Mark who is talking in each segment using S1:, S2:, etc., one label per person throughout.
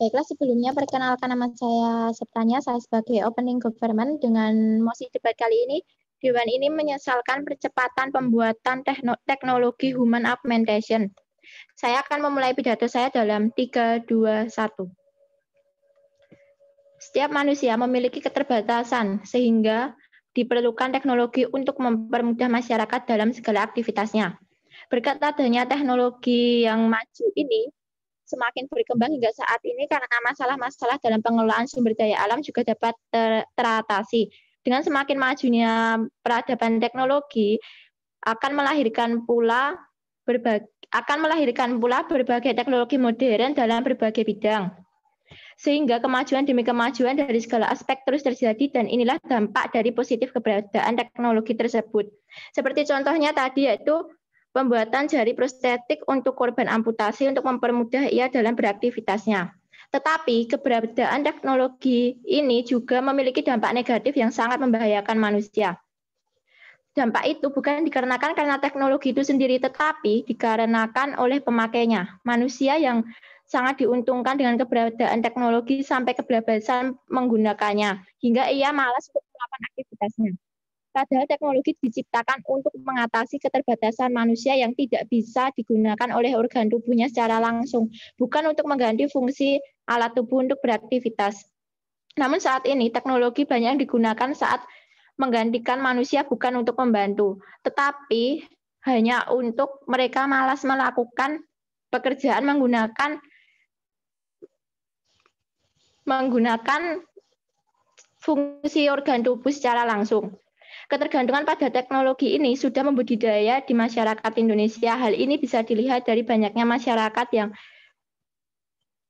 S1: Baiklah, sebelumnya perkenalkan nama saya Septania, saya sebagai Opening Government. Dengan mosi debat kali ini, Dewan ini menyesalkan percepatan pembuatan teknologi Human Augmentation. Saya akan memulai pidato saya dalam 3, 2, 1. Setiap manusia memiliki keterbatasan, sehingga diperlukan teknologi untuk mempermudah masyarakat dalam segala aktivitasnya. Berkat adanya teknologi yang maju ini, semakin berkembang hingga saat ini karena masalah-masalah dalam pengelolaan sumber daya alam juga dapat teratasi. Dengan semakin majunya peradaban teknologi akan melahirkan pula berbagai teknologi modern dalam berbagai bidang. Sehingga kemajuan demi kemajuan dari segala aspek terus terjadi dan inilah dampak dari positif keberadaan teknologi tersebut. Seperti contohnya tadi yaitu pembuatan jari prostetik untuk korban amputasi untuk mempermudah ia dalam beraktivitasnya. Tetapi keberadaan teknologi ini juga memiliki dampak negatif yang sangat membahayakan manusia. Dampak itu bukan dikarenakan karena teknologi itu sendiri, tetapi dikarenakan oleh pemakainya. Manusia yang sangat diuntungkan dengan keberadaan teknologi sampai kebablasan menggunakannya, hingga ia malas untuk melakukan aktivitasnya. Padahal teknologi diciptakan untuk mengatasi keterbatasan manusia yang tidak bisa digunakan oleh organ tubuhnya secara langsung, bukan untuk mengganti fungsi alat tubuh untuk beraktivitas. Namun saat ini teknologi banyak digunakan saat menggantikan manusia bukan untuk membantu, tetapi hanya untuk mereka malas melakukan pekerjaan menggunakan fungsi organ tubuh secara langsung. Ketergantungan pada teknologi ini sudah membudidaya di masyarakat Indonesia. Hal ini bisa dilihat dari banyaknya masyarakat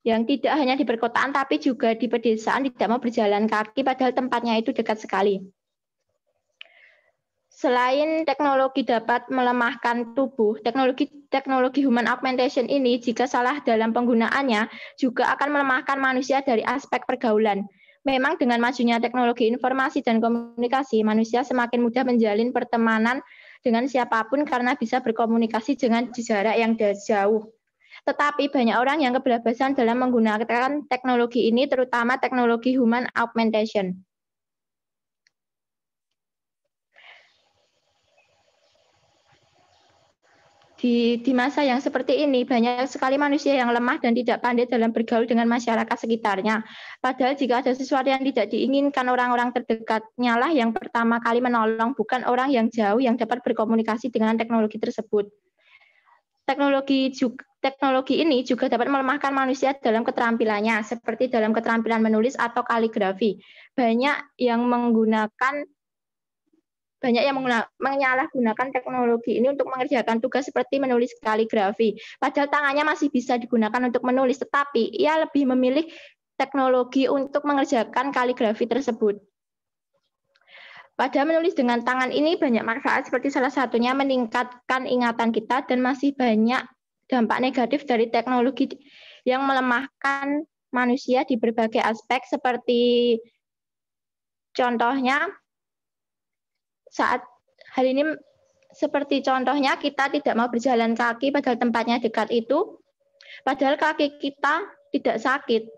S1: yang tidak hanya di perkotaan tapi juga di pedesaan tidak mau berjalan kaki padahal tempatnya itu dekat sekali. Selain teknologi dapat melemahkan tubuh, teknologi human augmentation ini jika salah dalam penggunaannya juga akan melemahkan manusia dari aspek pergaulan. Memang dengan majunya teknologi informasi dan komunikasi, manusia semakin mudah menjalin pertemanan dengan siapapun karena bisa berkomunikasi dengan jarak yang jauh. Tetapi banyak orang yang kebablasan dalam menggunakan teknologi ini, terutama teknologi human augmentation. Di masa yang seperti ini, banyak sekali manusia yang lemah dan tidak pandai dalam bergaul dengan masyarakat sekitarnya. Padahal jika ada sesuatu yang tidak diinginkan, orang-orang terdekatnya lah yang pertama kali menolong, bukan orang yang jauh yang dapat berkomunikasi dengan teknologi tersebut. Teknologi ini juga dapat melemahkan manusia dalam keterampilannya, seperti dalam keterampilan menulis atau kaligrafi. Banyak yang menyalahgunakan teknologi ini untuk mengerjakan tugas seperti menulis kaligrafi. Padahal tangannya masih bisa digunakan untuk menulis, tetapi ia lebih memilih teknologi untuk mengerjakan kaligrafi tersebut. Padahal menulis dengan tangan ini banyak manfaat seperti salah satunya meningkatkan ingatan kita dan masih banyak dampak negatif dari teknologi yang melemahkan manusia di berbagai aspek seperti contohnya kita tidak mau berjalan kaki padahal tempatnya dekat itu, padahal kaki kita tidak sakit.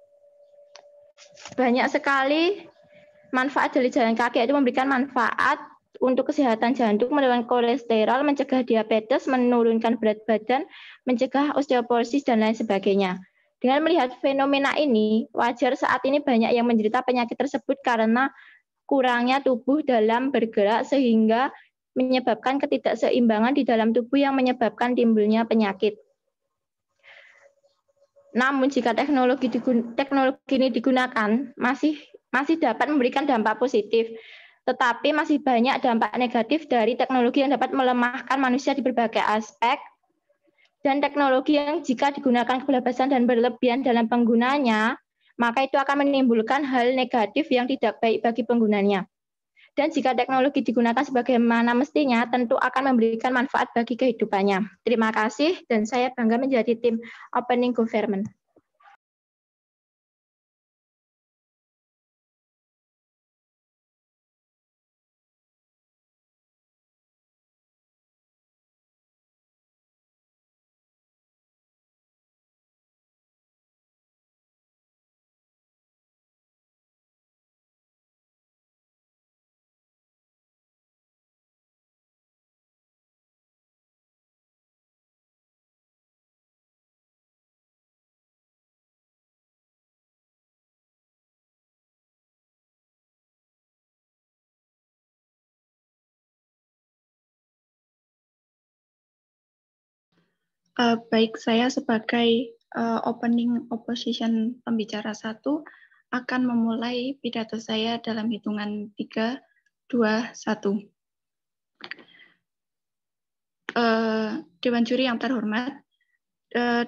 S1: Banyak sekali manfaat dari jalan kaki, yaitu memberikan manfaat untuk kesehatan jantung, menurunkan kolesterol, mencegah diabetes, menurunkan berat badan, mencegah osteoporosis, dan lain sebagainya. Dengan melihat fenomena ini, wajar saat ini banyak yang menderita penyakit tersebut karena kurangnya tubuh dalam bergerak sehingga menyebabkan ketidakseimbangan di dalam tubuh yang menyebabkan timbulnya penyakit. Namun jika teknologi ini digunakan masih dapat memberikan dampak positif, tetapi masih banyak dampak negatif dari teknologi yang dapat melemahkan manusia di berbagai aspek, dan teknologi yang jika digunakan kebablasan dan berlebihan dalam penggunanya, maka itu akan menimbulkan hal negatif yang tidak baik bagi penggunanya. Dan jika teknologi digunakan sebagaimana mestinya, tentu akan memberikan manfaat bagi kehidupannya. Terima kasih, dan saya bangga menjadi tim Opening Government.
S2: Baik, saya sebagai opening opposition pembicara 1 akan memulai pidato saya dalam hitungan 3, 2, 1. Dewan Juri yang terhormat,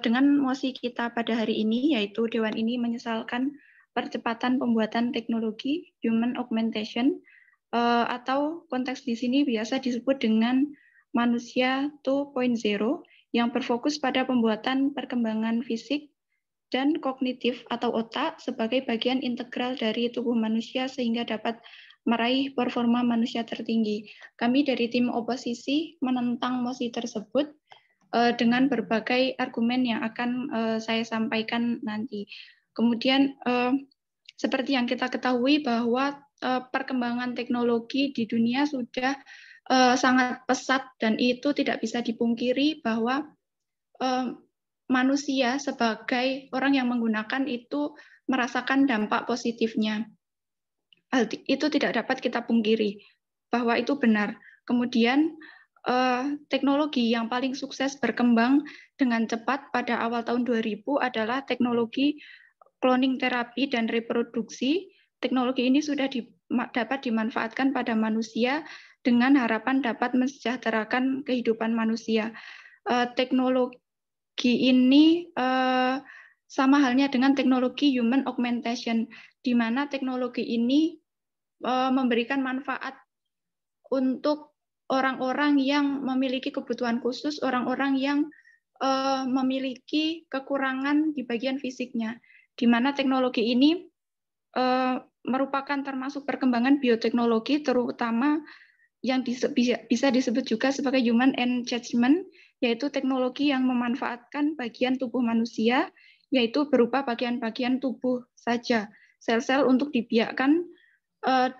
S2: dengan mosi kita pada hari ini, yaitu Dewan ini menyesalkan percepatan pembuatan teknologi human augmentation, atau konteks di sini biasa disebut dengan manusia 2.0, yang berfokus pada pembuatan perkembangan fisik dan kognitif atau otak sebagai bagian integral dari tubuh manusia sehingga dapat meraih performa manusia tertinggi. Kami dari tim oposisi menentang mosi tersebut dengan berbagai argumen yang akan saya sampaikan nanti. Kemudian seperti yang kita ketahui bahwa perkembangan teknologi di dunia sudah sangat pesat dan itu tidak bisa dipungkiri bahwa manusia sebagai orang yang menggunakan itu merasakan dampak positifnya. Hal itu tidak dapat kita pungkiri bahwa itu benar. Kemudian teknologi yang paling sukses berkembang dengan cepat pada awal tahun 2000 adalah teknologi cloning terapi dan reproduksi. Teknologi ini sudah dapat dimanfaatkan pada manusia dengan harapan dapat mensejahterakan kehidupan manusia. Teknologi ini sama halnya dengan teknologi human augmentation, di mana teknologi ini memberikan manfaat untuk orang-orang yang memiliki kebutuhan khusus, orang-orang yang memiliki kekurangan di bagian fisiknya, di mana teknologi ini merupakan termasuk perkembangan bioteknologi, terutama yang bisa disebut juga sebagai human enhancement, yaitu teknologi yang memanfaatkan bagian tubuh manusia, yaitu berupa bagian-bagian tubuh saja, sel-sel untuk dibiakkan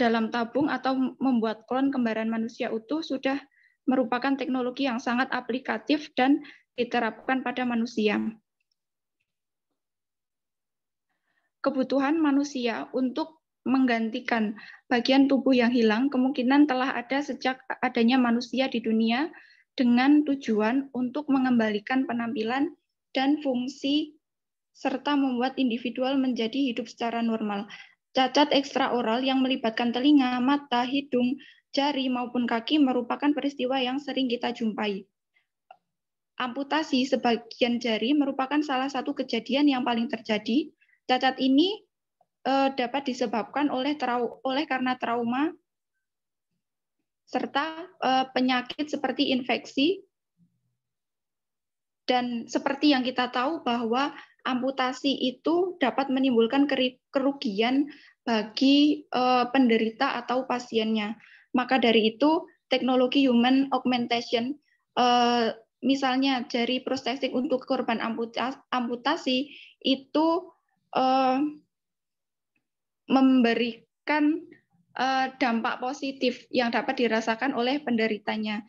S2: dalam tabung atau membuat klon kembaran manusia utuh sudah merupakan teknologi yang sangat aplikatif dan diterapkan pada manusia. Kebutuhan manusia untuk menggantikan bagian tubuh yang hilang kemungkinan telah ada sejak adanya manusia di dunia dengan tujuan untuk mengembalikan penampilan dan fungsi serta membuat individual menjadi hidup secara normal. Cacat ekstraoral yang melibatkan telinga, mata, hidung, jari maupun kaki merupakan peristiwa yang sering kita jumpai. Amputasi sebagian jari merupakan salah satu kejadian yang paling terjadi. Cacat ini dapat disebabkan karena trauma serta penyakit seperti infeksi, dan seperti yang kita tahu bahwa amputasi itu dapat menimbulkan kerugian bagi penderita atau pasiennya. Maka dari itu teknologi human augmentation, misalnya jari prostetik untuk korban amputasi itu memberikan dampak positif yang dapat dirasakan oleh penderitanya.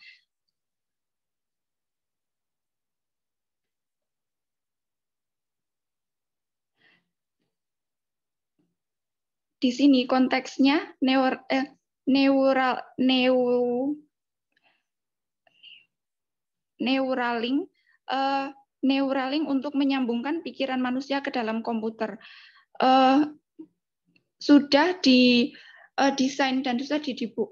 S2: Di sini konteksnya Neuralink untuk menyambungkan pikiran manusia ke dalam komputer. Sudah didesain dan sudah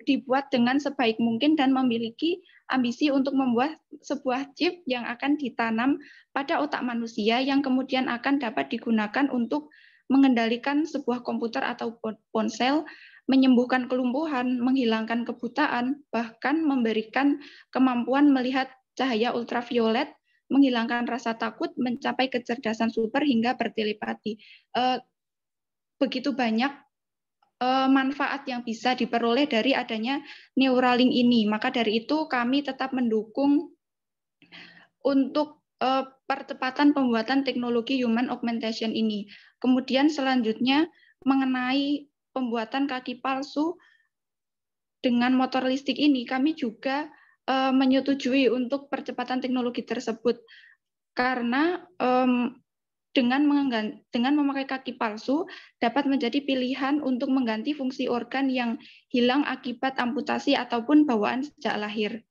S2: dibuat dengan sebaik mungkin dan memiliki ambisi untuk membuat sebuah chip yang akan ditanam pada otak manusia yang kemudian akan dapat digunakan untuk mengendalikan sebuah komputer atau ponsel, menyembuhkan kelumpuhan, menghilangkan kebutaan, bahkan memberikan kemampuan melihat cahaya ultraviolet, menghilangkan rasa takut, mencapai kecerdasan super hingga bertelepati. Begitu banyak manfaat yang bisa diperoleh dari adanya Neuralink ini. Maka dari itu kami tetap mendukung untuk percepatan pembuatan teknologi human augmentation ini. Kemudian selanjutnya mengenai pembuatan kaki palsu dengan motor listrik ini, kami juga menyetujui untuk percepatan teknologi tersebut karena dengan memakai kaki palsu dapat menjadi pilihan untuk mengganti fungsi organ yang hilang akibat amputasi ataupun bawaan sejak lahir.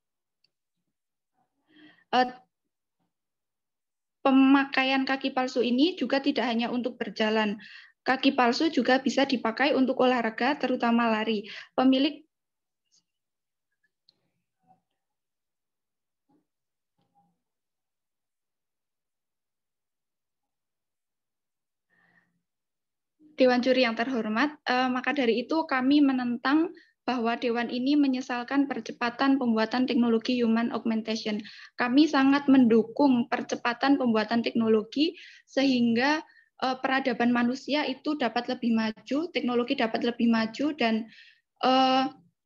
S2: pemakaian kaki palsu ini juga tidak hanya untuk berjalan. Kaki palsu juga bisa dipakai untuk olahraga, terutama lari. Pemilik Dewan Juri yang terhormat, maka dari itu kami menentang bahwa Dewan ini menyesalkan percepatan pembuatan teknologi human augmentation. Kami sangat mendukung percepatan pembuatan teknologi sehingga peradaban manusia itu dapat lebih maju, teknologi dapat lebih maju, dan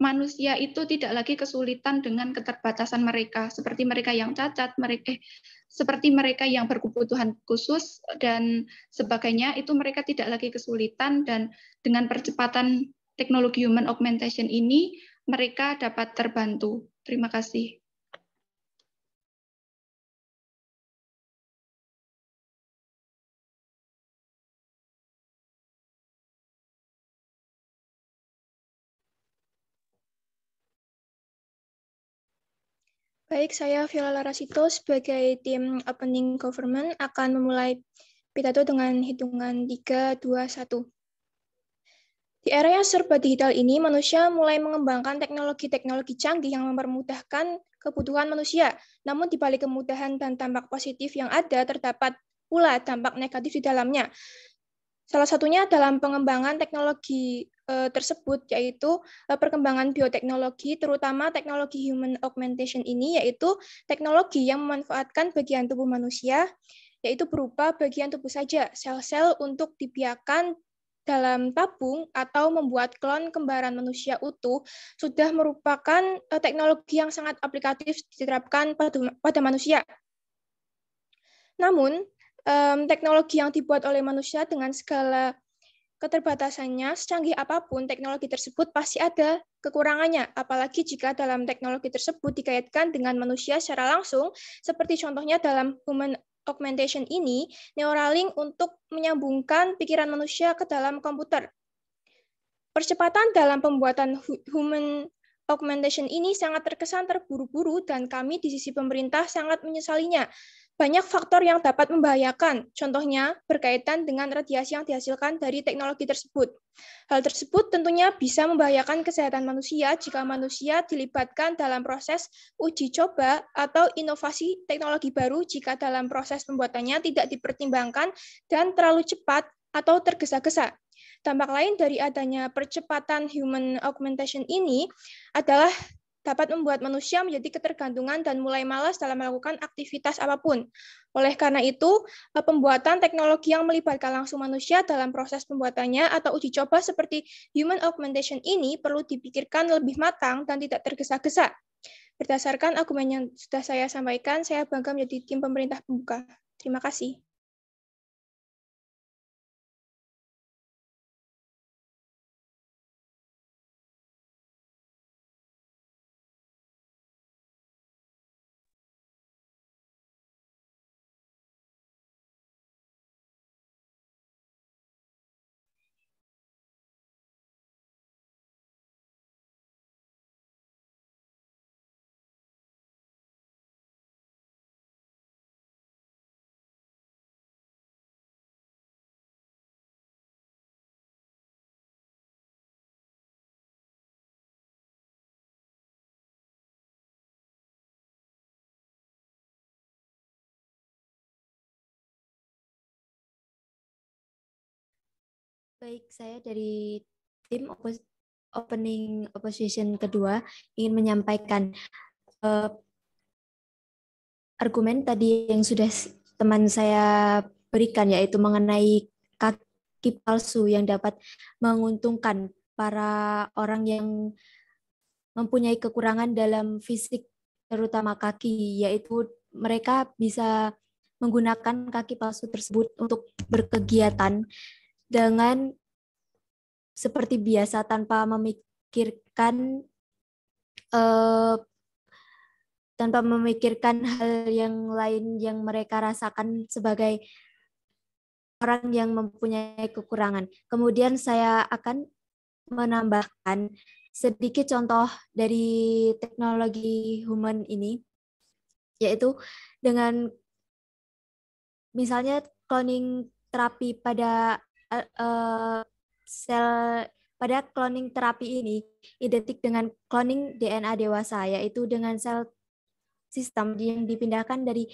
S2: manusia itu tidak lagi kesulitan dengan keterbatasan mereka, seperti mereka yang cacat, seperti mereka yang berkebutuhan khusus dan sebagainya, itu mereka tidak lagi kesulitan, dan dengan percepatan teknologi human augmentation ini mereka dapat terbantu. Terima kasih.
S3: Baik, saya Viola Larasito sebagai tim Opening Government akan memulai pidato dengan hitungan 3, 2, 1. Di era yang serba digital ini, manusia mulai mengembangkan teknologi-teknologi canggih yang mempermudahkan kebutuhan manusia. Namun di balik kemudahan dan dampak positif yang ada, terdapat pula dampak negatif di dalamnya. Salah satunya dalam pengembangan teknologi tersebut, yaitu perkembangan bioteknologi, terutama teknologi human augmentation ini, yaitu teknologi yang memanfaatkan bagian tubuh manusia, yaitu berupa bagian tubuh saja, sel-sel untuk dibiarkan dalam tabung atau membuat klon kembaran manusia utuh, sudah merupakan teknologi yang sangat aplikatif diterapkan pada manusia. Namun, teknologi yang dibuat oleh manusia dengan segala keterbatasannya, secanggih apapun teknologi tersebut pasti ada kekurangannya, apalagi jika dalam teknologi tersebut dikaitkan dengan manusia secara langsung, seperti contohnya dalam human augmentation ini, Neuralink untuk menyambungkan pikiran manusia ke dalam komputer. Percepatan dalam pembuatan human augmentation ini sangat terkesan terburu-buru dan kami di sisi pemerintah sangat menyesalinya. Banyak faktor yang dapat membahayakan, contohnya berkaitan dengan radiasi yang dihasilkan dari teknologi tersebut. Hal tersebut tentunya bisa membahayakan kesehatan manusia jika manusia dilibatkan dalam proses uji coba atau inovasi teknologi baru jika dalam proses pembuatannya tidak dipertimbangkan dan terlalu cepat atau tergesa-gesa. Dampak lain dari adanya percepatan human augmentation ini adalah dapat membuat manusia menjadi ketergantungan dan mulai malas dalam melakukan aktivitas apapun. Oleh karena itu, pembuatan teknologi yang melibatkan langsung manusia dalam proses pembuatannya atau uji coba seperti human augmentation ini perlu dipikirkan lebih matang dan tidak tergesa-gesa. Berdasarkan argumen yang sudah saya sampaikan, saya bangga menjadi tim pemerintah pembuka. Terima kasih.
S4: Baik, saya dari tim Opening Opposition kedua ingin menyampaikan argumen tadi yang sudah teman saya berikan, yaitu mengenai kaki palsu yang dapat menguntungkan para orang yang mempunyai kekurangan dalam fisik, terutama kaki, yaitu mereka bisa menggunakan kaki palsu tersebut untuk berkegiatan dengan seperti biasa tanpa memikirkan hal yang lain yang mereka rasakan sebagai orang yang mempunyai kekurangan. Kemudian saya akan menambahkan sedikit contoh dari teknologi human ini, yaitu dengan misalnya cloning terapi pada pada cloning terapi ini identik dengan cloning DNA dewasa, yaitu dengan sel sistem yang dipindahkan dari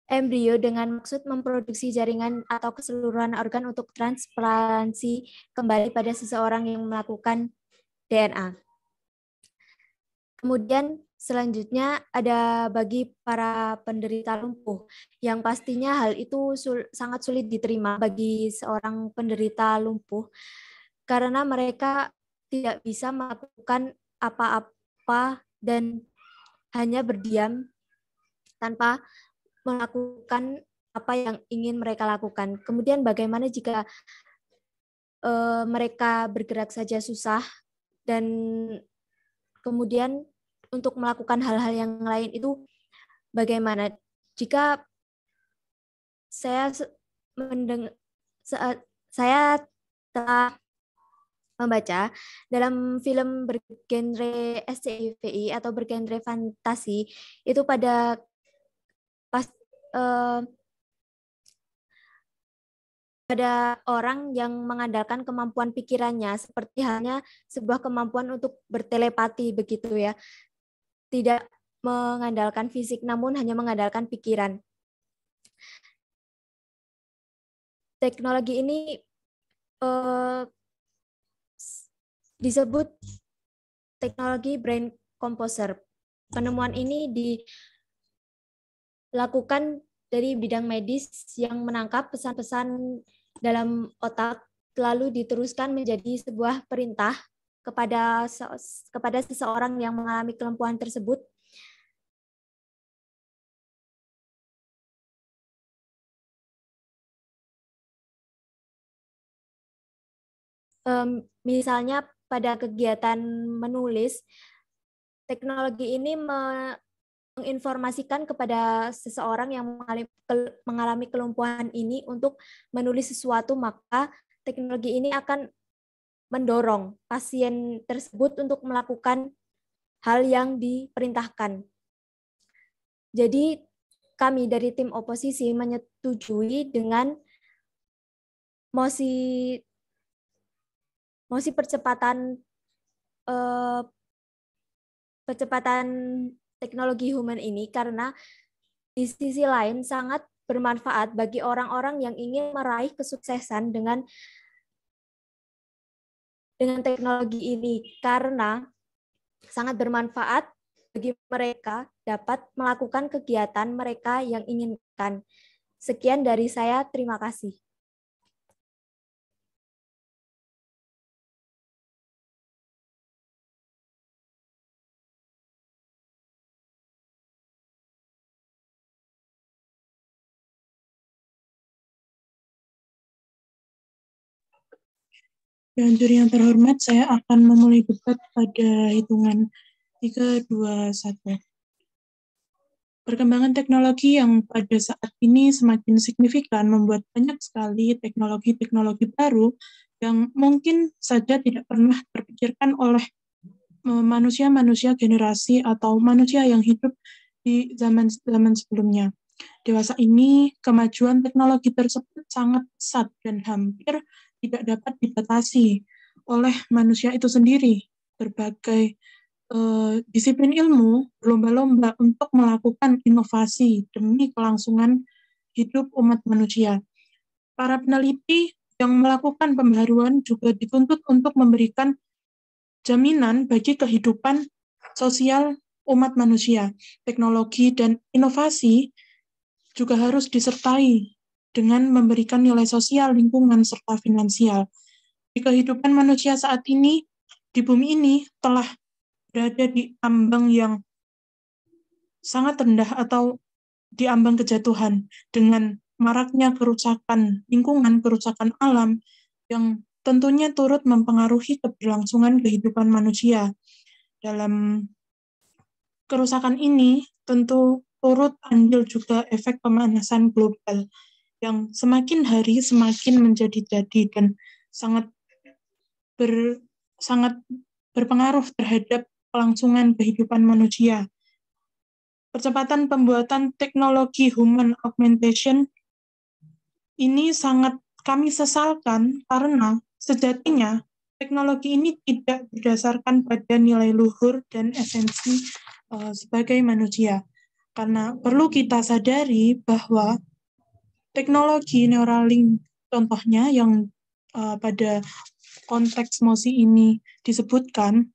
S4: embrio dengan maksud memproduksi jaringan atau keseluruhan organ untuk transplantasi kembali pada seseorang yang melakukan DNA. Kemudian selanjutnya ada bagi para penderita lumpuh, yang pastinya hal itu sangat sulit diterima bagi seorang penderita lumpuh karena mereka tidak bisa melakukan apa-apa dan hanya berdiam tanpa melakukan apa yang ingin mereka lakukan. Kemudian bagaimana jika mereka bergerak saja susah dan kemudian untuk melakukan hal-hal yang lain itu bagaimana? Jika saya telah membaca dalam film bergenre SCFI atau bergenre fantasi itu pada orang yang mengandalkan kemampuan pikirannya seperti halnya sebuah kemampuan untuk bertelepati begitu ya. Tidak mengandalkan fisik namun hanya mengandalkan pikiran. Teknologi ini disebut teknologi brain composer. Penemuan ini dilakukan dari bidang medis yang menangkap pesan-pesan dalam otak lalu diteruskan menjadi sebuah perintah kepada seseorang yang mengalami kelumpuhan tersebut. Misalnya pada kegiatan menulis, teknologi ini menginformasikan kepada seseorang yang mengalami kelumpuhan ini untuk menulis sesuatu, maka teknologi ini akan mendorong pasien tersebut untuk melakukan hal yang diperintahkan. Jadi kami dari tim oposisi menyetujui dengan mosi percepatan teknologi human ini karena di sisi lain sangat bermanfaat bagi orang-orang yang ingin meraih kesuksesan dengan teknologi ini karena sangat bermanfaat bagi mereka dapat melakukan kegiatan mereka yang inginkan. Sekian dari saya, terima kasih.
S5: Dan juri yang terhormat, saya akan memulai debat pada hitungan 3, 2, 1. Perkembangan teknologi yang pada saat ini semakin signifikan membuat banyak sekali teknologi-teknologi baru yang mungkin saja tidak pernah terpikirkan oleh manusia-manusia generasi atau manusia yang hidup di zaman sebelumnya. Dewasa ini, kemajuan teknologi tersebut sangat pesat dan hampir tidak dapat dibatasi oleh manusia itu sendiri. Berbagai disiplin ilmu berlomba-lomba untuk melakukan inovasi demi kelangsungan hidup umat manusia. Para peneliti yang melakukan pembaharuan juga dituntut untuk memberikan jaminan bagi kehidupan sosial umat manusia. Teknologi dan inovasi juga harus disertai dengan memberikan nilai sosial, lingkungan, serta finansial. Di kehidupan manusia saat ini, di bumi ini telah berada di ambang yang sangat rendah atau di ambang kejatuhan dengan maraknya kerusakan lingkungan, kerusakan alam yang tentunya turut mempengaruhi keberlangsungan kehidupan manusia. Dalam kerusakan ini tentu turut andil juga efek pemanasan global yang semakin hari semakin menjadi-jadi dan sangat berpengaruh terhadap kelangsungan kehidupan manusia. Percepatan pembuatan teknologi human augmentation ini sangat kami sesalkan karena sejatinya teknologi ini tidak berdasarkan pada nilai luhur dan esensi sebagai manusia. Karena perlu kita sadari bahwa teknologi Neuralink contohnya yang pada konteks MOSI ini disebutkan,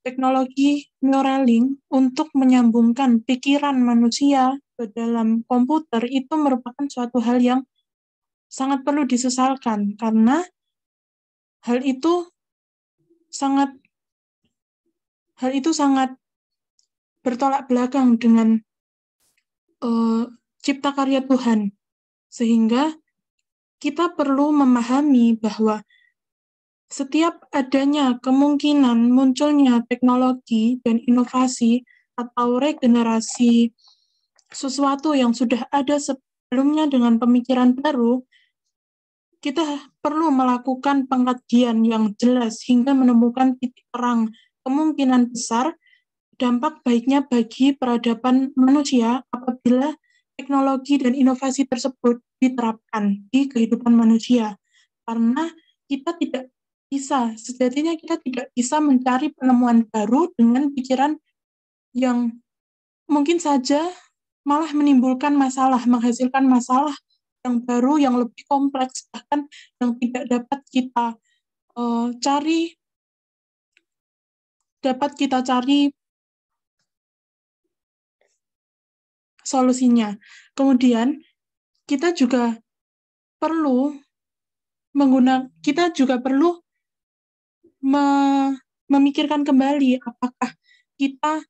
S5: teknologi Neuralink untuk menyambungkan pikiran manusia ke dalam komputer itu merupakan suatu hal yang sangat perlu disesalkan karena hal itu sangat bertolak belakang dengan cipta karya Tuhan, sehingga kita perlu memahami bahwa setiap adanya kemungkinan munculnya teknologi dan inovasi atau regenerasi sesuatu yang sudah ada sebelumnya dengan pemikiran baru, kita perlu melakukan pengkajian yang jelas hingga menemukan titik terang kemungkinan besar dampak baiknya bagi peradaban manusia apabila teknologi dan inovasi tersebut diterapkan di kehidupan manusia. Karena sejatinya kita tidak bisa mencari penemuan baru dengan pikiran yang mungkin saja malah menimbulkan masalah, menghasilkan masalah yang baru, yang lebih kompleks, bahkan yang tidak dapat kita cari solusinya. Kemudian kita juga perlu memikirkan kembali apakah kita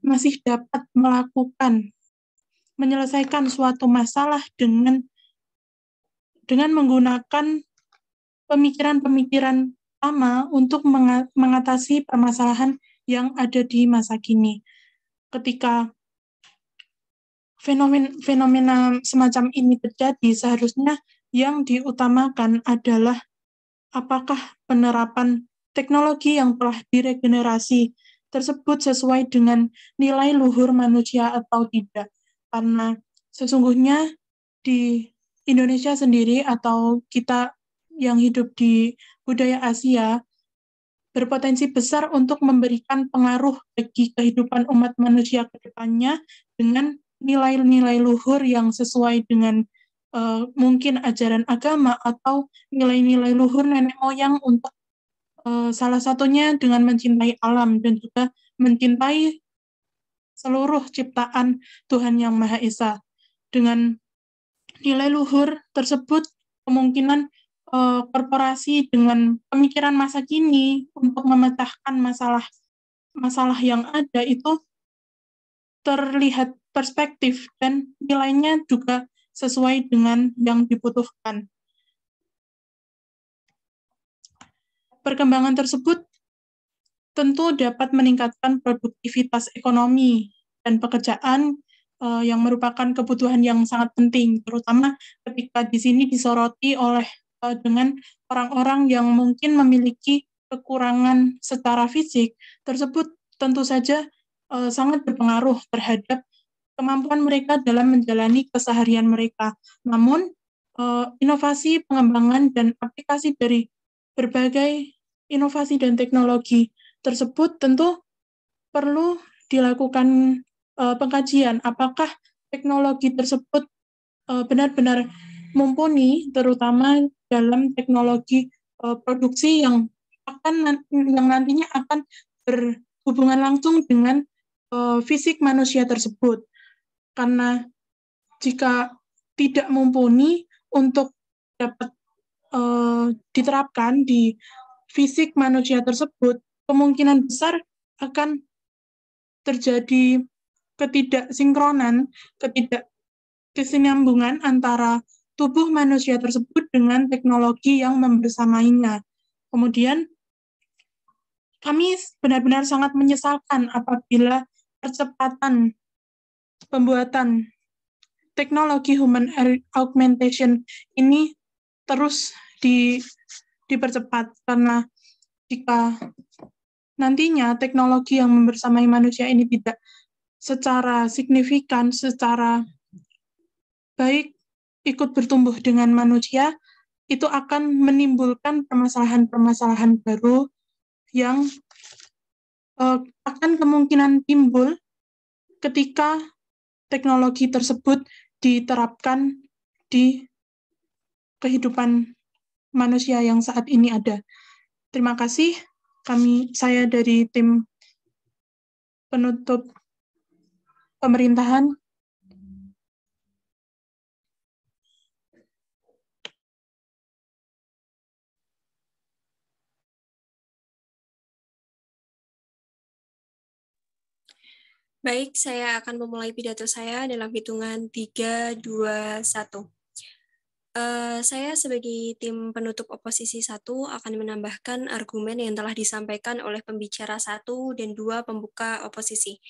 S5: masih dapat menyelesaikan suatu masalah dengan menggunakan pemikiran-pemikiran lama untuk mengatasi permasalahan yang ada di masa kini. Ketika fenomena semacam ini terjadi, seharusnya yang diutamakan adalah apakah penerapan teknologi yang telah diregenerasi tersebut sesuai dengan nilai luhur manusia atau tidak. Karena sesungguhnya di Indonesia sendiri atau kita yang hidup di budaya Asia berpotensi besar untuk memberikan pengaruh bagi kehidupan umat manusia ke depannya dengan nilai-nilai luhur yang sesuai dengan mungkin ajaran agama atau nilai-nilai luhur nenek moyang untuk salah satunya dengan mencintai alam dan juga mencintai seluruh ciptaan Tuhan Yang Maha Esa. Dengan nilai luhur tersebut, kemungkinan korporasi dengan pemikiran masa kini untuk memecahkan masalah yang ada itu terlihat perspektif dan nilainya juga sesuai dengan yang dibutuhkan. Perkembangan tersebut tentu dapat meningkatkan produktivitas ekonomi dan pekerjaan yang merupakan kebutuhan yang sangat penting, terutama ketika di sini disoroti dengan orang-orang yang mungkin memiliki kekurangan secara fisik, tersebut tentu saja sangat berpengaruh terhadap kemampuan mereka dalam menjalani keseharian mereka. Namun, inovasi, pengembangan, dan aplikasi dari berbagai inovasi dan teknologi tersebut tentu perlu dilakukan pengkajian apakah teknologi tersebut benar-benar mumpuni, terutama dalam teknologi produksi yang nantinya akan berhubungan langsung dengan fisik manusia tersebut. Karena jika tidak mumpuni untuk dapat diterapkan di fisik manusia tersebut, kemungkinan besar akan terjadi ketidaksinkronan, ketidakkesinambungan antara tubuh manusia tersebut dengan teknologi yang membersamainya. Kemudian, kami benar-benar sangat menyesalkan apabila percepatan pembuatan teknologi human augmentation ini terus dipercepat, karena jika nantinya teknologi yang membersamai manusia ini tidak secara signifikan, secara baik ikut bertumbuh dengan manusia, itu akan menimbulkan permasalahan-permasalahan baru yang akan kemungkinan timbul ketika teknologi tersebut diterapkan di kehidupan manusia yang saat ini ada. Terima kasih. Saya dari tim penutup pemerintahan.
S6: Baik, saya akan memulai pidato saya dalam hitungan 3, 2, 1. Saya sebagai tim penutup oposisi 1 akan menambahkan argumen yang telah disampaikan oleh pembicara 1 dan 2 pembuka oposisi.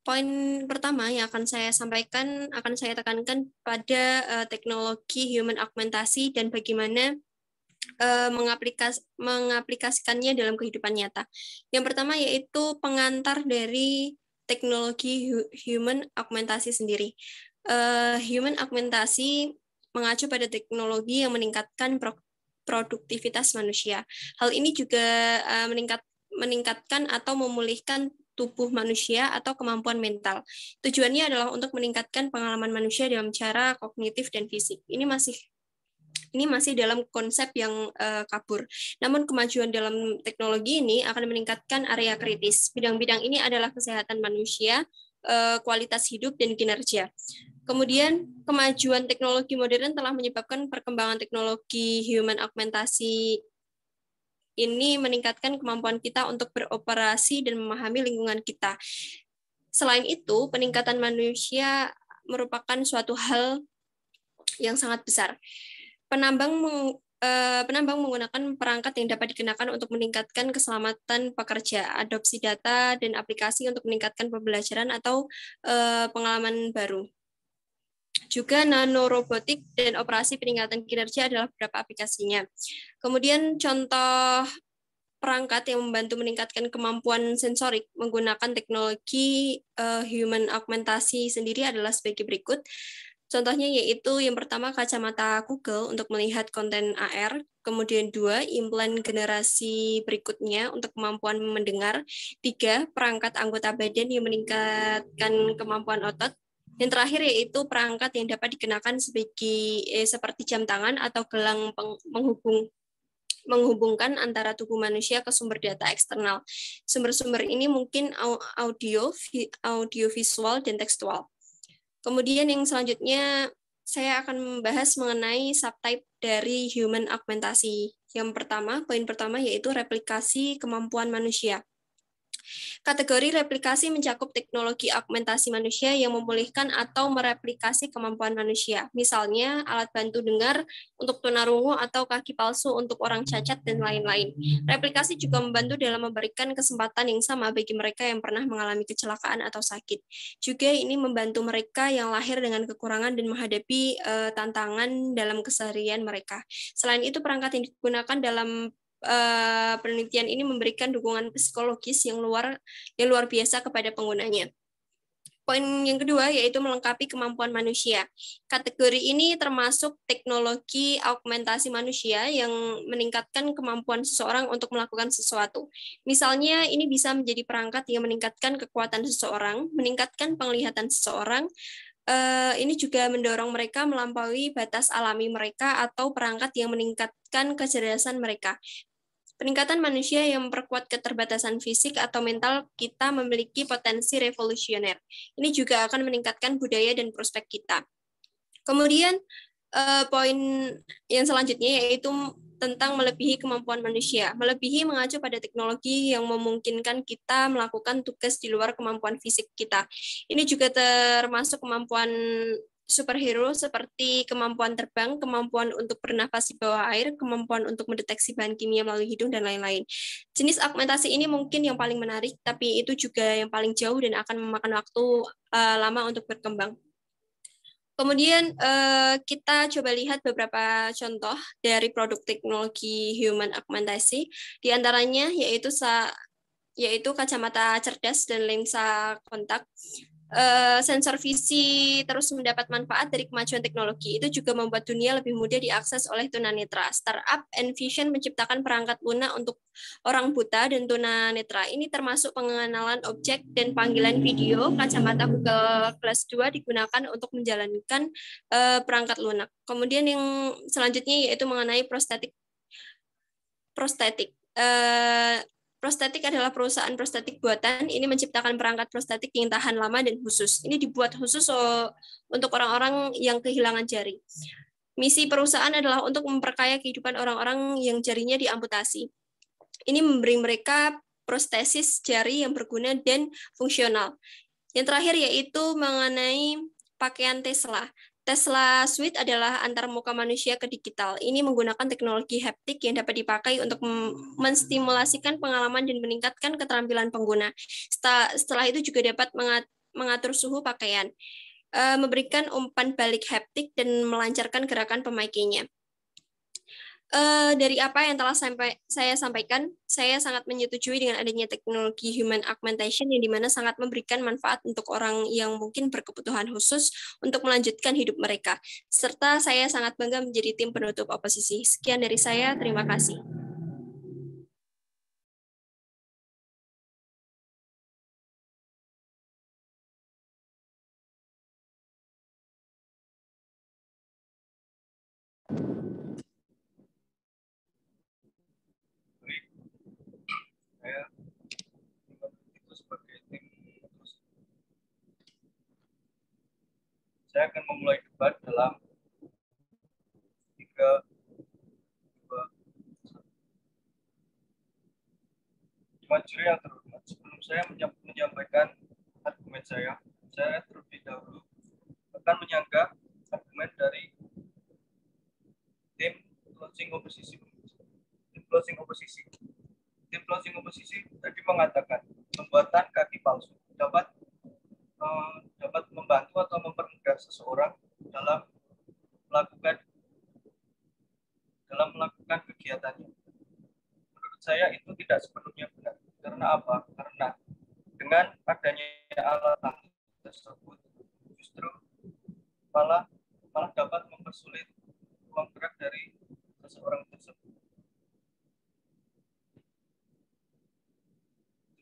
S6: Poin pertama yang akan saya sampaikan, akan saya tekankan pada teknologi human augmentasi dan bagaimana mengaplikasikannya dalam kehidupan nyata. Yang pertama yaitu pengantar dari teknologi human augmentasi sendiri. Human augmentasi mengacu pada teknologi yang meningkatkan produktivitas manusia. Hal ini juga meningkatkan atau memulihkan tubuh manusia atau kemampuan mental. Tujuannya adalah untuk meningkatkan pengalaman manusia dalam cara kognitif dan fisik. Ini masih dalam konsep yang kabur. Namun kemajuan dalam teknologi ini akan meningkatkan area kritis. Bidang-bidang ini adalah kesehatan manusia, kualitas hidup, dan kinerja. Kemudian kemajuan teknologi modern telah menyebabkan perkembangan teknologi human augmentasi ini meningkatkan kemampuan kita untuk beroperasi dan memahami lingkungan kita. Selain itu, peningkatan manusia merupakan suatu hal yang sangat besar. Penambang menggunakan perangkat yang dapat digunakan untuk meningkatkan keselamatan pekerja, adopsi data, dan aplikasi untuk meningkatkan pembelajaran atau pengalaman baru. Juga nanorobotik dan operasi peningkatan kinerja adalah beberapa aplikasinya. Kemudian contoh perangkat yang membantu meningkatkan kemampuan sensorik menggunakan teknologi human augmentasi sendiri adalah sebagai berikut. Contohnya yaitu yang pertama kacamata Google untuk melihat konten AR, kemudian 2 implan generasi berikutnya untuk kemampuan mendengar, 3 perangkat anggota badan yang meningkatkan kemampuan otot, dan terakhir yaitu perangkat yang dapat dikenakan seperti jam tangan atau gelang menghubungkan antara tubuh manusia ke sumber data eksternal. Sumber-sumber ini mungkin audio, visual, dan tekstual. Kemudian yang selanjutnya saya akan membahas mengenai subtype dari human augmentasi. Poin pertama yaitu replikasi kemampuan manusia. Kategori replikasi mencakup teknologi augmentasi manusia yang memulihkan atau mereplikasi kemampuan manusia. Misalnya alat bantu dengar untuk tunarungu atau kaki palsu untuk orang cacat dan lain-lain. Replikasi juga membantu dalam memberikan kesempatan yang sama bagi mereka yang pernah mengalami kecelakaan atau sakit. Juga ini membantu mereka yang lahir dengan kekurangan dan menghadapi tantangan dalam keseharian mereka. Selain itu, perangkat yang digunakan dalam penelitian ini memberikan dukungan psikologis yang luar biasa kepada penggunanya. Poin yang kedua yaitu melengkapi kemampuan manusia. Kategori ini termasuk teknologi augmentasi manusia yang meningkatkan kemampuan seseorang untuk melakukan sesuatu. Misalnya ini bisa menjadi perangkat yang meningkatkan kekuatan seseorang, meningkatkan penglihatan seseorang. Ini juga mendorong mereka melampaui batas alami mereka atau perangkat yang meningkatkan kecerdasan mereka. Peningkatan manusia yang memperkuat keterbatasan fisik atau mental kita memiliki potensi revolusioner. Ini juga akan meningkatkan budaya dan prospek kita. Kemudian poin yang selanjutnya yaitu tentang melebihi kemampuan manusia. Melebihi mengacu pada teknologi yang memungkinkan kita melakukan tugas di luar kemampuan fisik kita. Ini juga termasuk kemampuan superhero seperti kemampuan terbang, kemampuan untuk bernafas di bawah air, kemampuan untuk mendeteksi bahan kimia melalui hidung, dan lain-lain. Jenis augmentasi ini mungkin yang paling menarik, tapi itu juga yang paling jauh dan akan memakan waktu lama untuk berkembang. Kemudian kita coba lihat beberapa contoh dari produk teknologi human augmentasi, di antaranya yaitu kacamata cerdas dan lensa kontak. sensor visi terus mendapat manfaat dari kemajuan teknologi. Itu juga membuat dunia lebih mudah diakses oleh tunanetra. Startup Envision menciptakan perangkat lunak untuk orang buta dan tunanetra. Ini termasuk pengenalan objek dan panggilan video. Kacamata Google Glass 2 digunakan untuk menjalankan perangkat lunak. Kemudian yang selanjutnya yaitu mengenai prostetik. Prostetik adalah perusahaan prostetik buatan. Ini menciptakan perangkat prostetik yang tahan lama dan khusus. Ini dibuat khusus untuk orang-orang yang kehilangan jari. Misi perusahaan adalah untuk memperkaya kehidupan orang-orang yang jarinya diamputasi. Ini memberi mereka prostesis jari yang berguna dan fungsional. Yang terakhir yaitu mengenai pakaian Tesla. Tesla Suite adalah antarmuka manusia ke digital. Ini menggunakan teknologi haptik yang dapat dipakai untuk menstimulasikan pengalaman dan meningkatkan keterampilan pengguna. Setelah itu juga dapat mengatur suhu pakaian, memberikan umpan balik haptik, dan melancarkan gerakan pemakainya. Dari apa yang telah saya sampaikan, saya sangat menyetujui dengan adanya teknologi human augmentation yang dimana sangat memberikan manfaat untuk orang yang mungkin berkebutuhan khusus untuk melanjutkan hidup mereka. Serta saya sangat bangga menjadi tim penutup oposisi. Sekian dari saya, terima kasih.
S7: Saya akan memulai debat dalam 3, 2, 1. Dewan juri yang terhormat, sebelum saya menyampaikan argumen saya terlebih dahulu akan menyanggah argumen dari tim closing oposisi. Tim closing oposisi tadi mengatakan pembuatan kaki palsu dapat membantu atau mempermudah seseorang dalam melakukan kegiatannya. Menurut saya itu tidak sepenuhnya benar. Karena apa? Karena dengan adanya alat bantu tersebut justru malah dapat mempersulit ruang gerak dari seseorang tersebut.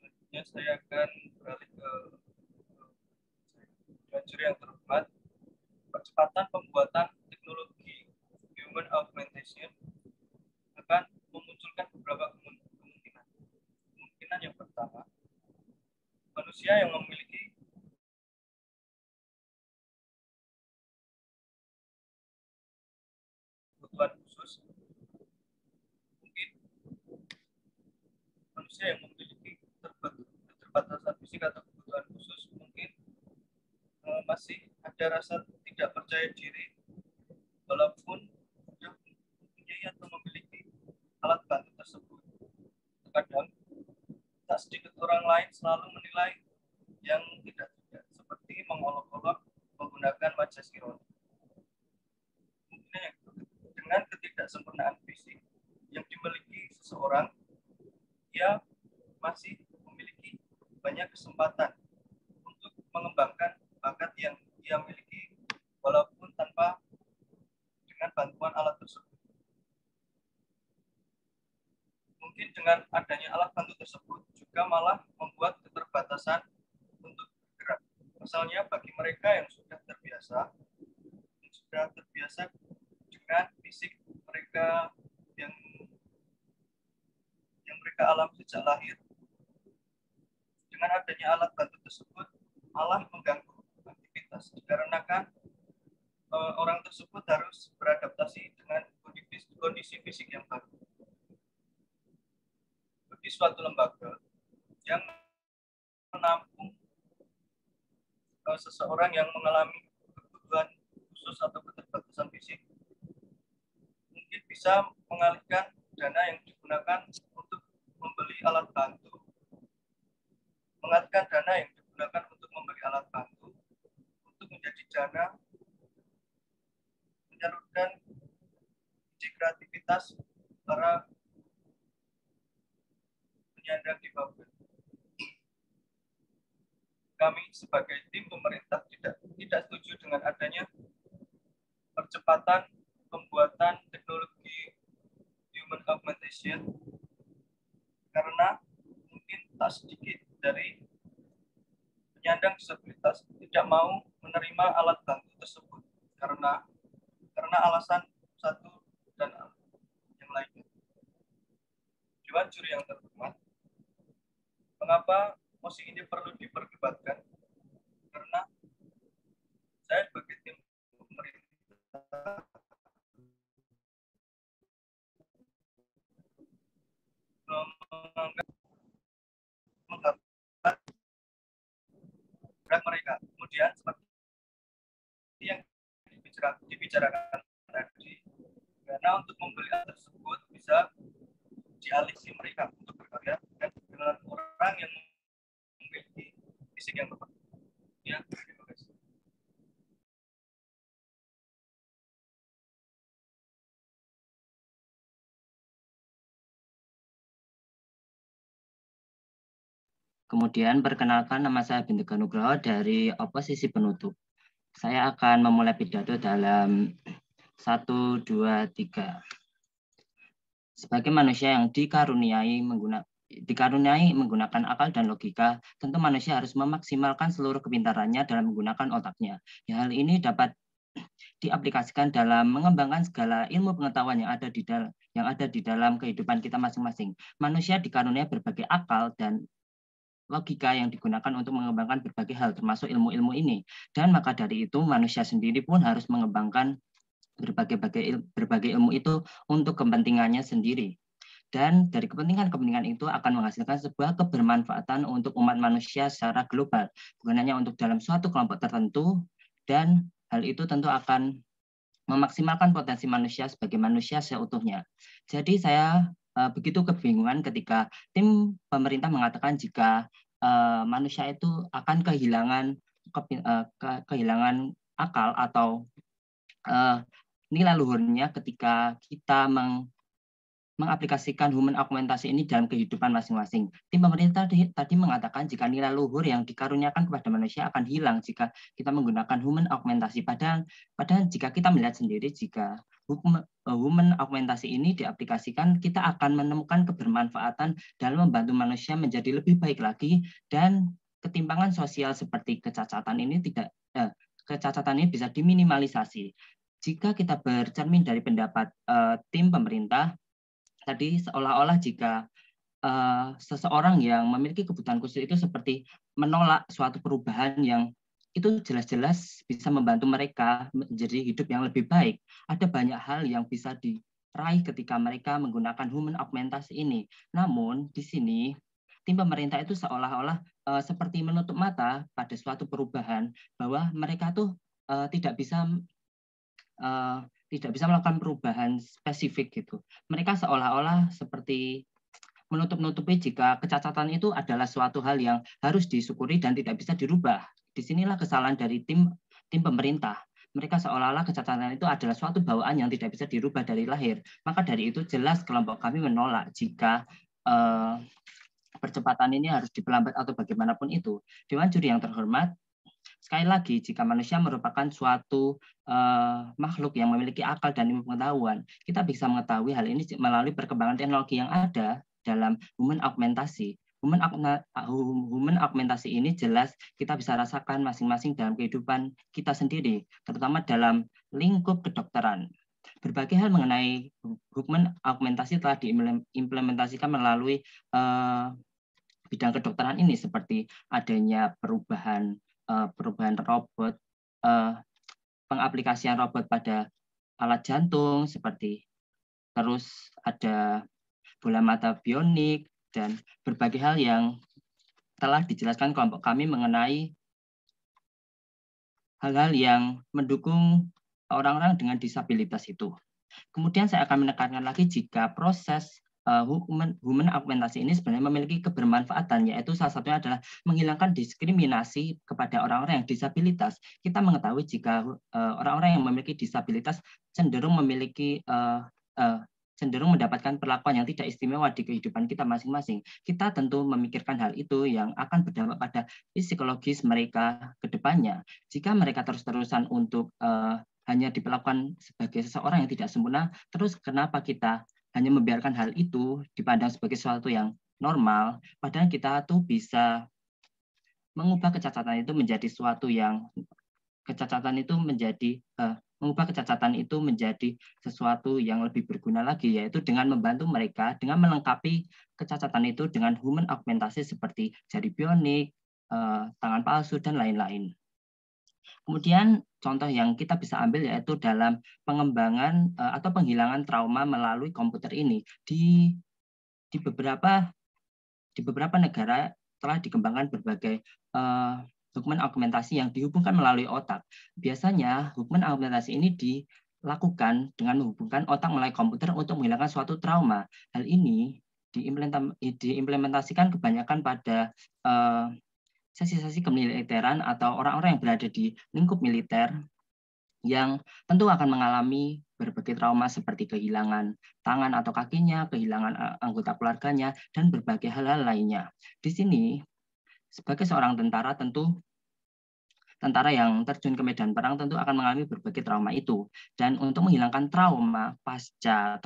S7: Selanjutnya saya akan beralih ke juri yang terhormat. Percepatan pembuatan teknologi human augmentation akan memunculkan beberapa kemungkinan. Kemungkinan yang pertama, manusia yang memiliki kebutuhan khusus, mungkin manusia yang memiliki keterbatasan fisik atau kebutuhan khusus mungkin masih ada rasa tidak percaya diri walaupun sudah mempunyai atau memiliki alat bantu tersebut. Terkadang tak sedikit orang lain selalu menilai yang tidak seperti mengolok-olok menggunakan wajah ironi. Dengan ketidaksempurnaan fisik yang dimiliki seseorang, ia masih memiliki banyak kesempatan untuk mengembangkan bakat yang ia miliki walaupun tanpa dengan bantuan alat tersebut. Mungkin dengan adanya alat bantu tersebut juga malah membuat keterbatasan untuk bergerak. Misalnya bagi mereka yang sudah terbiasa dengan fisik mereka yang mereka alami sejak lahir, dengan adanya alat bantu tersebut malah mengganggu aktivitas dikarenakan orang tersebut harus beradaptasi dengan kondisi fisik yang baru. Bagi suatu lembaga yang menampung seseorang yang mengalami kebutuhan khusus atau keterbatasan fisik, mungkin bisa mengalihkan dana yang digunakan untuk membeli alat bantu, mengalihkan dana yang digunakan untuk membeli alat bantu untuk menjadi dana menyalurkan ide kreativitas para penyandang difabel. kami sebagai tim pemerintah tidak setuju dengan adanya percepatan pembuatan teknologi human augmentation, karena mungkin tak sedikit dari penyandang disabilitas tidak mau menerima alat bantu tersebut karena alasan satu dan yang lainnya. Dewan juri yang terhormat, mengapa mosi ini perlu diperdebatkan? Karena saya sebagai tim pemerintah menganggap menghambat gerak mereka. Kemudian seperti yang dibicarakan tadi, karena untuk membeli alat tersebut bisa dialihkan mereka untuk berkarya dengan orang yang memiliki fisik yang berbeda. Ya, terima kasih.
S8: Kemudian perkenalkan, nama saya Bintega Nugroho dari oposisi penutup. Saya akan memulai pidato dalam 1, 2, 3. Sebagai manusia yang dikaruniai menggunakan akal dan logika, tentu manusia harus memaksimalkan seluruh kepintarannya dalam menggunakan otaknya. Hal ini dapat diaplikasikan dalam mengembangkan segala ilmu pengetahuan yang ada di dalam kehidupan kita masing-masing. Manusia dikaruniai berbagai akal dan logika yang digunakan untuk mengembangkan berbagai hal, termasuk ilmu-ilmu ini. Dan maka dari itu, manusia sendiri pun harus mengembangkan berbagai ilmu itu untuk kepentingannya sendiri. Dan dari kepentingan itu akan menghasilkan sebuah kebermanfaatan untuk umat manusia secara global, bukan hanya untuk dalam suatu kelompok tertentu, dan hal itu tentu akan memaksimalkan potensi manusia sebagai manusia seutuhnya. Jadi saya begitu kebingungan ketika tim pemerintah mengatakan jika manusia itu akan kehilangan akal atau nilai luhurnya ketika kita mengaplikasikan human augmentasi ini dalam kehidupan masing-masing. Tim pemerintah tadi mengatakan jika nilai luhur yang dikaruniakan kepada manusia akan hilang jika kita menggunakan human augmentasi. Padahal jika kita melihat sendiri, jika human augmentasi ini diaplikasikan, kita akan menemukan kebermanfaatan dalam membantu manusia menjadi lebih baik lagi, dan ketimpangan sosial seperti kecacatan ini bisa diminimalisasi. Jika kita bercermin dari pendapat tim pemerintah, tadi seolah-olah jika seseorang yang memiliki kebutuhan khusus itu seperti menolak suatu perubahan yang itu jelas-jelas bisa membantu mereka menjadi hidup yang lebih baik. Ada banyak hal yang bisa diraih ketika mereka menggunakan human augmentasi ini. Namun di sini tim pemerintah itu seolah-olah seperti menutup mata pada suatu perubahan, bahwa mereka tuh tidak bisa melakukan perubahan spesifik gitu. Mereka seolah-olah seperti menutup-nutupi jika kecacatan itu adalah suatu hal yang harus disyukuri dan tidak bisa dirubah. Disinilah kesalahan dari tim pemerintah. Mereka seolah-olah kecacatan itu adalah suatu bawaan yang tidak bisa dirubah dari lahir. Maka dari itu jelas kelompok kami menolak jika percepatan ini harus diperlambat atau bagaimanapun itu. Dewan juri yang terhormat, sekali lagi, jika manusia merupakan suatu makhluk yang memiliki akal dan ilmu pengetahuan, kita bisa mengetahui hal ini melalui perkembangan teknologi yang ada dalam human augmentasi. Human augmentasi ini jelas kita bisa rasakan masing-masing dalam kehidupan kita sendiri, terutama dalam lingkup kedokteran. Berbagai hal mengenai human augmentasi telah diimplementasikan melalui bidang kedokteran ini, seperti adanya perubahan robot, pengaplikasian robot pada alat jantung, seperti terus ada bola mata bionik, dan berbagai hal yang telah dijelaskan kelompok kami mengenai hal-hal yang mendukung orang-orang dengan disabilitas itu. Kemudian saya akan menekankan lagi jika proses human augmentasi ini sebenarnya memiliki kebermanfaatan, yaitu salah satunya adalah menghilangkan diskriminasi kepada orang-orang yang disabilitas. Kita mengetahui jika orang-orang yang memiliki disabilitas cenderung memiliki cenderung mendapatkan perlakuan yang tidak istimewa di kehidupan kita masing-masing. Kita tentu memikirkan hal itu yang akan berdampak pada psikologis mereka ke depannya. Jika mereka terus-terusan untuk hanya diperlakukan sebagai seseorang yang tidak sempurna, terus kenapa kita hanya membiarkan hal itu dipandang sebagai sesuatu yang normal, padahal kita tuh bisa mengubah kecacatan itu menjadi sesuatu yang mengubah kecacatan itu menjadi sesuatu yang lebih berguna lagi, yaitu dengan membantu mereka dengan melengkapi kecacatan itu dengan human augmentasi seperti jari bionik, tangan palsu, dan lain-lain. Kemudian contoh yang kita bisa ambil yaitu dalam pengembangan atau penghilangan trauma melalui komputer ini. Di beberapa negara telah dikembangkan berbagai hukuman augmentasi yang dihubungkan melalui otak. Biasanya hukuman augmentasi ini dilakukan dengan menghubungkan otak melalui komputer untuk menghilangkan suatu trauma. Hal ini diimplementasikan kebanyakan pada sesi-sesi kemiliteran atau orang-orang yang berada di lingkup militer yang tentu akan mengalami berbagai trauma seperti kehilangan tangan atau kakinya, kehilangan anggota keluarganya, dan berbagai hal-hal lainnya. Di sini, sebagai seorang tentara, tentara yang terjun ke medan perang tentu akan mengalami berbagai trauma itu. Dan untuk menghilangkan trauma pasca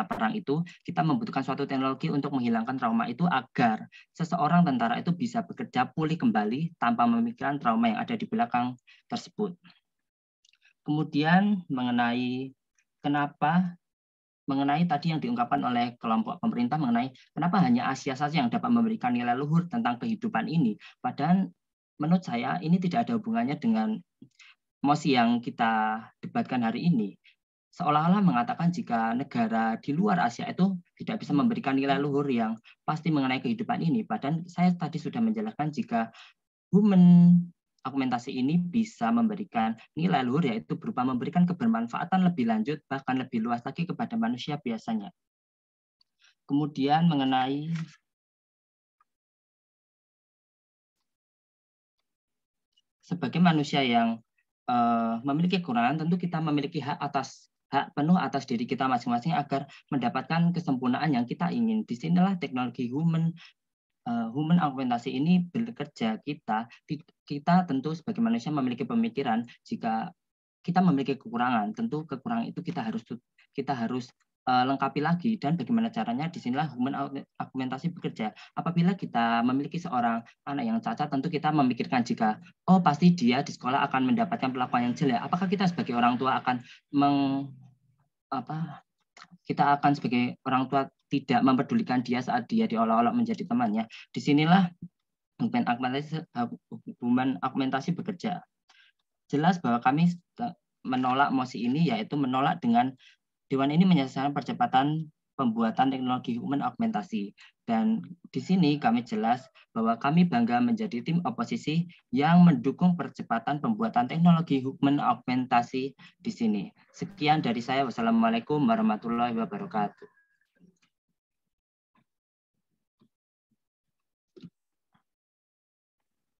S8: perang itu, kita membutuhkan suatu teknologi untuk menghilangkan trauma itu agar seseorang tentara itu bisa bekerja pulih kembali tanpa memikirkan trauma yang ada di belakang tersebut. Kemudian mengenai tadi yang diungkapkan oleh kelompok pemerintah mengenai kenapa hanya Asia saja yang dapat memberikan nilai luhur tentang kehidupan ini. Padahal menurut saya ini tidak ada hubungannya dengan mosi yang kita debatkan hari ini. Seolah-olah mengatakan jika negara di luar Asia itu tidak bisa memberikan nilai luhur yang pasti mengenai kehidupan ini. Padahal saya tadi sudah menjelaskan jika human augmentasi ini bisa memberikan nilai luhur, yaitu berupa memberikan kebermanfaatan lebih lanjut, bahkan lebih luas lagi kepada manusia biasanya. Kemudian mengenai sebagai manusia yang memiliki kekurangan, tentu kita memiliki hak penuh atas diri kita masing-masing agar mendapatkan kesempurnaan yang kita ingin. Disinilah teknologi human augmentasi ini bekerja. Kita tentu sebagai manusia memiliki pemikiran, jika kita memiliki kekurangan, tentu kekurangan itu kita harus lengkapi lagi. Dan bagaimana caranya? Disinilah human augmentasi bekerja. Apabila kita memiliki seorang anak yang cacat, tentu kita memikirkan jika pasti dia di sekolah akan mendapatkan perlakuan yang jelek. Apakah kita sebagai orang tua akan sebagai orang tua tidak mempedulikan dia saat dia diolok-olok menjadi temannya? Disinilah human augmentasi bekerja. Jelas bahwa kami menolak mosi ini, yaitu menolak dengan Dewan ini menyelesaikan percepatan pembuatan teknologi human augmentasi. Dan di sini kami jelas bahwa kami bangga menjadi tim oposisi yang mendukung percepatan pembuatan teknologi human augmentasi di sini. Sekian dari saya. Wassalamualaikum warahmatullahi wabarakatuh.